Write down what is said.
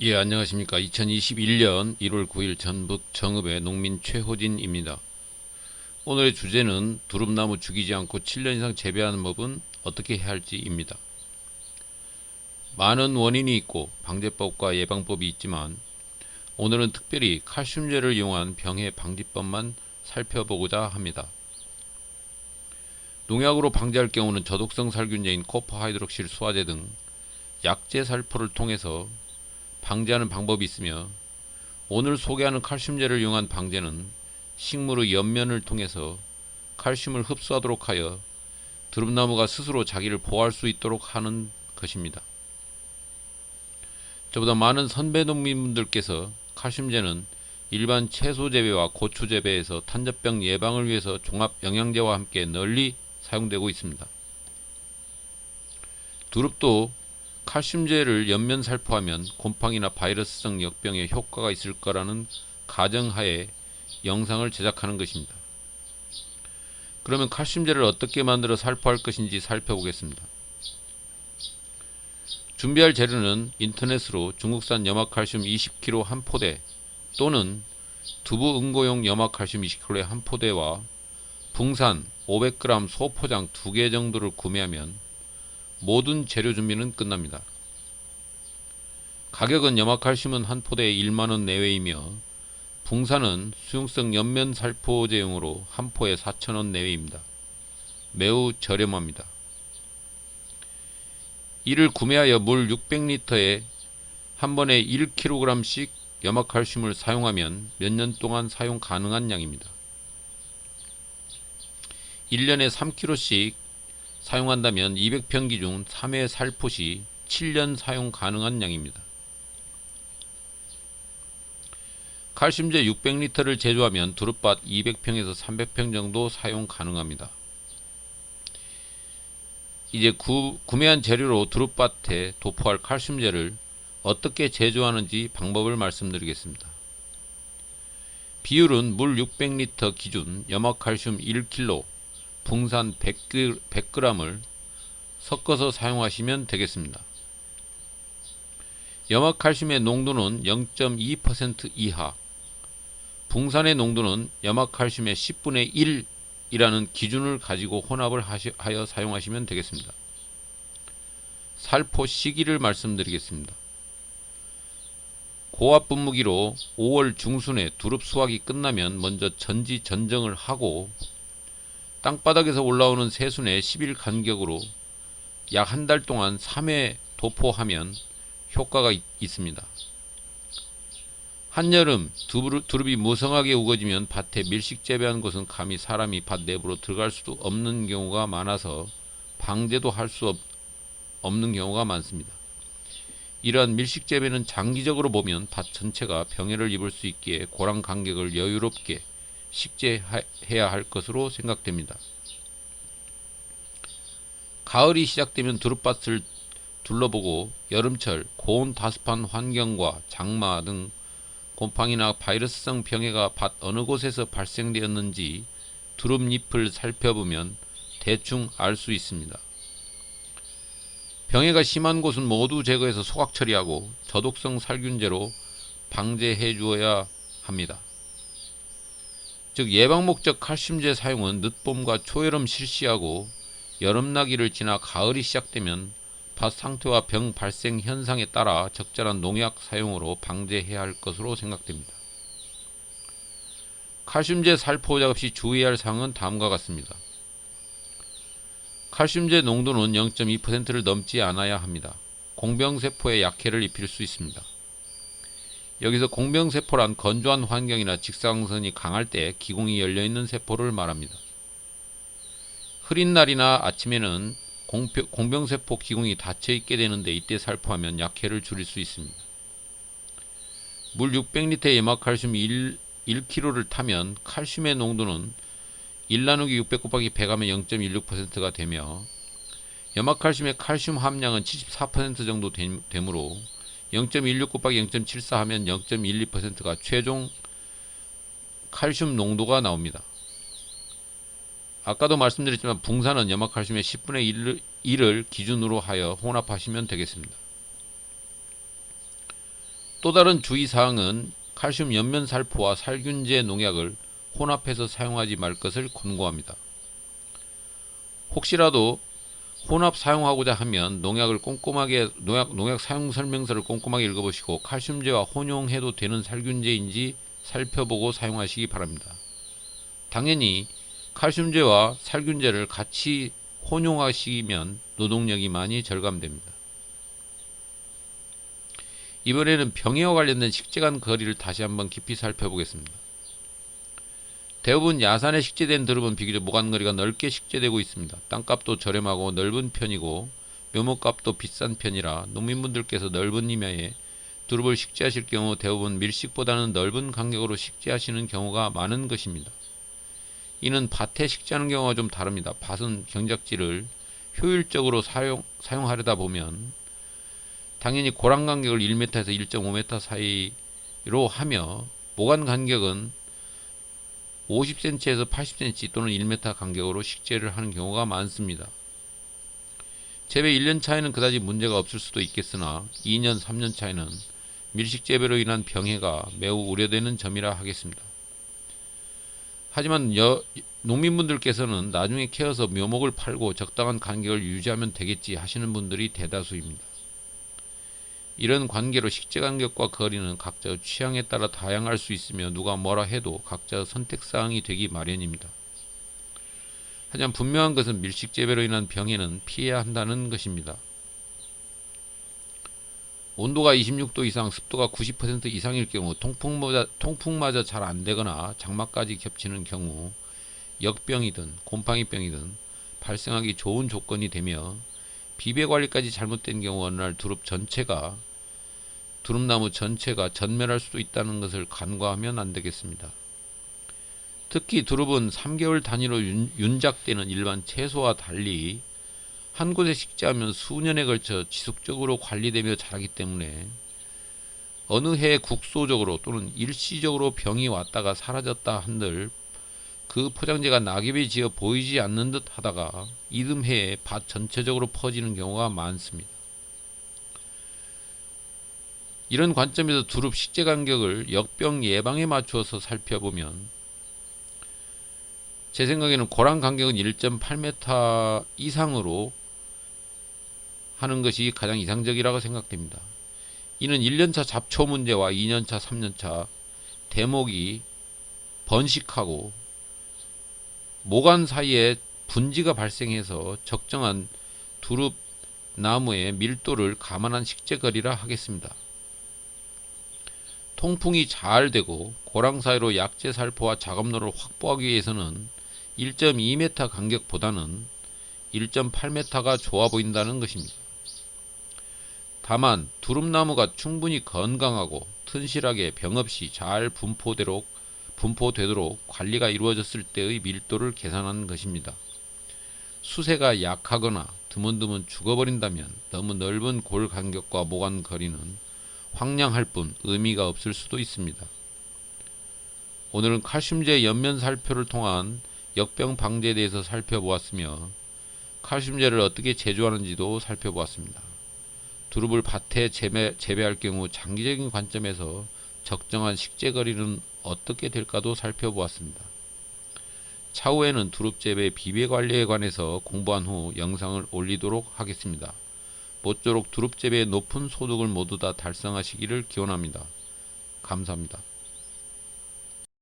예, 안녕하십니까. 2021년 1월 9일 전북 정읍의 농민 최호진입니다. 오늘의 주제는 두릅나무 죽이지 않고 7년 이상 재배하는 법은 어떻게 해야 할지입니다. 많은 원인이 있고 방제법과 예방법이 있지만 오늘은 특별히 칼슘제를 이용한 병해 방지법만 살펴보고자 합니다. 농약으로 방제할 경우는 저독성 살균제인 코퍼하이드록실 수화제 등 약제 살포를 통해서 방제하는 방법이 있으며, 오늘 소개하는 칼슘제를 이용한 방제는 식물의 옆면을 통해서 칼슘을 흡수하도록 하여 두릅나무가 스스로 자기를 보호할 수 있도록 하는 것입니다. 저보다 많은 선배 농민분들께서 칼슘제는 일반 채소 재배와 고추 재배에서 탄저병 예방을 위해서 종합 영양제와 함께 널리 사용되고 있습니다. 두릅도 칼슘제를 옆면 살포하면 곰팡이나 바이러스성 역병에 효과가 있을 거라는 가정하에 영상을 제작하는 것입니다. 그러면 칼슘제를 어떻게 만들어 살포할 것인지 살펴보겠습니다. 준비할 재료는 인터넷으로 중국산 염화칼슘 20kg 한 포대 또는 두부 응고용 염화칼슘 20kg 한 포대와 붕산 500g 소포장 2개 정도를 구매하면 모든 재료 준비는 끝납니다. 가격은 염화칼슘은 한 포대에 1만원 내외이며 붕산은 수용성 옆면 살포제용으로 한 포에 4,000원 내외입니다. 매우 저렴합니다. 이를 구매하여 물 600리터에 한 번에 1kg씩 염화칼슘을 사용하면 몇 년 동안 사용 가능한 양입니다. 1년에 3kg씩 사용한다면 200평 기준 3회 살포 시 7년 사용 가능한 양입니다. 칼슘제 600리터를 제조하면 두릅밭 200평에서 300평 정도 사용 가능합니다. 이제 구매한 재료로 두릅밭에 도포할 칼슘제를 어떻게 제조하는지 방법을 말씀드리겠습니다. 비율은 물 600리터 기준 염화칼슘 1kg, 붕산 100g을 섞어서 사용하시면 되겠습니다. 염화칼슘의 농도는 0.2% 이하, 붕산의 농도는 염화칼슘의 10분의 1이라는 기준을 가지고 혼합을 하여 사용하시면 되겠습니다. 살포 시기를 말씀드리겠습니다. 고압 분무기로 5월 중순에 두릅 수확이 끝나면 먼저 전지 전정을 하고 땅바닥에서 올라오는 새순에 10일 간격으로 약 한 달 동안 3회 도포하면 효과가 있습니다. 한여름 두릅이 무성하게 우거지면 밭에 밀식 재배한 곳은 감히 사람이 밭 내부로 들어갈 수도 없는 경우가 많아서 방제도 할 수 없는 경우가 많습니다. 이러한 밀식 재배는 장기적으로 보면 밭 전체가 병해를 입을 수 있기에 고랑 간격을 여유롭게 식재해야 할 것으로 생각됩니다. 가을이 시작되면 두릅밭을 둘러보고 여름철 고온 다습한 환경과 장마 등 곰팡이나 바이러스성 병해가 밭 어느 곳에서 발생되었는지 두릅잎을 살펴보면 대충 알 수 있습니다. 병해가 심한 곳은 모두 제거해서 소각 처리하고 저독성 살균제로 방제해 주어야 합니다. 즉 예방 목적 칼슘제 사용은 늦봄과 초여름 실시하고 여름나기를 지나 가을이 시작되면 밭 상태와 병 발생 현상에 따라 적절한 농약 사용으로 방제해야 할 것으로 생각됩니다. 칼슘제 살포 작업 시 주의해야 할 사항은 다음과 같습니다. 칼슘제 농도는 0.2%를 넘지 않아야 합니다. 공병세포에 약해를 입힐 수 있습니다. 여기서 공병세포란 건조한 환경이나 직사광선이 강할 때 기공이 열려있는 세포를 말합니다. 흐린 날이나 아침에는 공병세포 기공이 닫혀있게 되는데 이때 살포하면 약해를 줄일 수 있습니다. 물 600리터에 염화칼슘 1kg를 타면 칼슘의 농도는 1 나누기 600 곱하기 100 하면 0.16%가 되며 염화칼슘의 칼슘 함량은 74% 정도 되므로 0.16 곱하기 0.74 하면 0.12%가 최종 칼슘 농도가 나옵니다. 아까도 말씀드렸지만 붕산은 염화칼슘의 10분의 1을 기준으로 하여 혼합하시면 되겠습니다. 또 다른 주의사항은 칼슘 연면살포와 살균제 농약을 혼합해서 사용하지 말 것을 권고합니다. 혹시라도 혼합 사용하고자 하면 농약 사용 설명서를 꼼꼼하게 읽어보시고 칼슘제와 혼용해도 되는 살균제인지 살펴보고 사용하시기 바랍니다. 당연히 칼슘제와 살균제를 같이 혼용하시면 노동력이 많이 절감됩니다. 이번에는 병해와 관련된 식재 간 거리를 다시 한번 깊이 살펴보겠습니다. 대부분 야산에 식재된 두릅은 비교적 모관거리가 넓게 식재되고 있습니다. 땅값도 저렴하고 넓은 편이고 묘목값도 비싼 편이라 농민분들께서 넓은 임야에 두릅을 식재하실 경우 대부분 밀식보다는 넓은 간격으로 식재하시는 경우가 많은 것입니다. 이는 밭에 식재하는 경우가 좀 다릅니다. 밭은 경작지를 효율적으로 사용하려다 보면 당연히 고랑 간격을 1m에서 1.5m 사이로 하며 모관 간격은 50cm에서 80cm 또는 1m 간격으로 식재를 하는 경우가 많습니다. 재배 1년 차에는 그다지 문제가 없을 수도 있겠으나 2년, 3년 차에는 밀식 재배로 인한 병해가 매우 우려되는 점이라 하겠습니다. 하지만 농민분들께서는 나중에 캐어서 묘목을 팔고 적당한 간격을 유지하면 되겠지 하시는 분들이 대다수입니다. 이런 관계로 식재 간격과 거리는 각자 취향에 따라 다양할 수 있으며 누가 뭐라 해도 각자 선택사항이 되기 마련입니다. 하지만 분명한 것은 밀식 재배로 인한 병해는 피해야 한다는 것입니다. 온도가 26도 이상, 습도가 90% 이상일 경우, 통풍마저 잘 안되거나 장마까지 겹치는 경우 역병이든 곰팡이병이든 발생하기 좋은 조건이 되며 비배관리까지 잘못된 경우 어느 날 두릅나무 전체가 전멸할 수도 있다는 것을 간과하면 안되겠습니다. 특히 두릅은 3개월 단위로 윤작되는 일반 채소와 달리 한 곳에 식재하면 수년에 걸쳐 지속적으로 관리되며 자라기 때문에 어느 해 국소적으로 또는 일시적으로 병이 왔다가 사라졌다 한들 그 포장재가 낙엽이 지어 보이지 않는 듯 하다가 이듬해에 밭 전체적으로 퍼지는 경우가 많습니다. 이런 관점에서 두릅 식재 간격을 역병 예방에 맞추어서 살펴보면 제 생각에는 고랑 간격은 1.8m 이상으로 하는 것이 가장 이상적이라고 생각됩니다. 이는 1년차 잡초 문제와 2년차, 3년차 대목이 번식하고 모관 사이에 분지가 발생해서 적정한 두릅 나무의 밀도를 감안한 식재거리라 하겠습니다. 통풍이 잘 되고 고랑 사이로 약재 살포와 작업로를 확보하기 위해서는 1.2m 간격보다는 1.8m가 좋아 보인다는 것입니다. 다만 두릅나무가 충분히 건강하고 튼실하게 병없이 잘 분포되도록 관리가 이루어졌을 때의 밀도를 계산하는 것입니다. 수세가 약하거나 드문드문 죽어버린다면 너무 넓은 골 간격과 모관 거리는 황량할 뿐 의미가 없을 수도 있습니다. 오늘은 칼슘제 연면살포를 통한 역병 방제에 대해서 살펴보았으며 칼슘제를 어떻게 제조하는지도 살펴보았습니다. 두릅을 밭에 재배할 경우 장기적인 관점에서 적정한 식재거리는 어떻게 될까도 살펴보았습니다. 차후에는 두릅 재배 비배관리에 관해서 공부한 후 영상을 올리도록 하겠습니다. 모쪼록 두릅 재배의 높은 소득을 모두 다 달성하시기를 기원합니다. 감사합니다.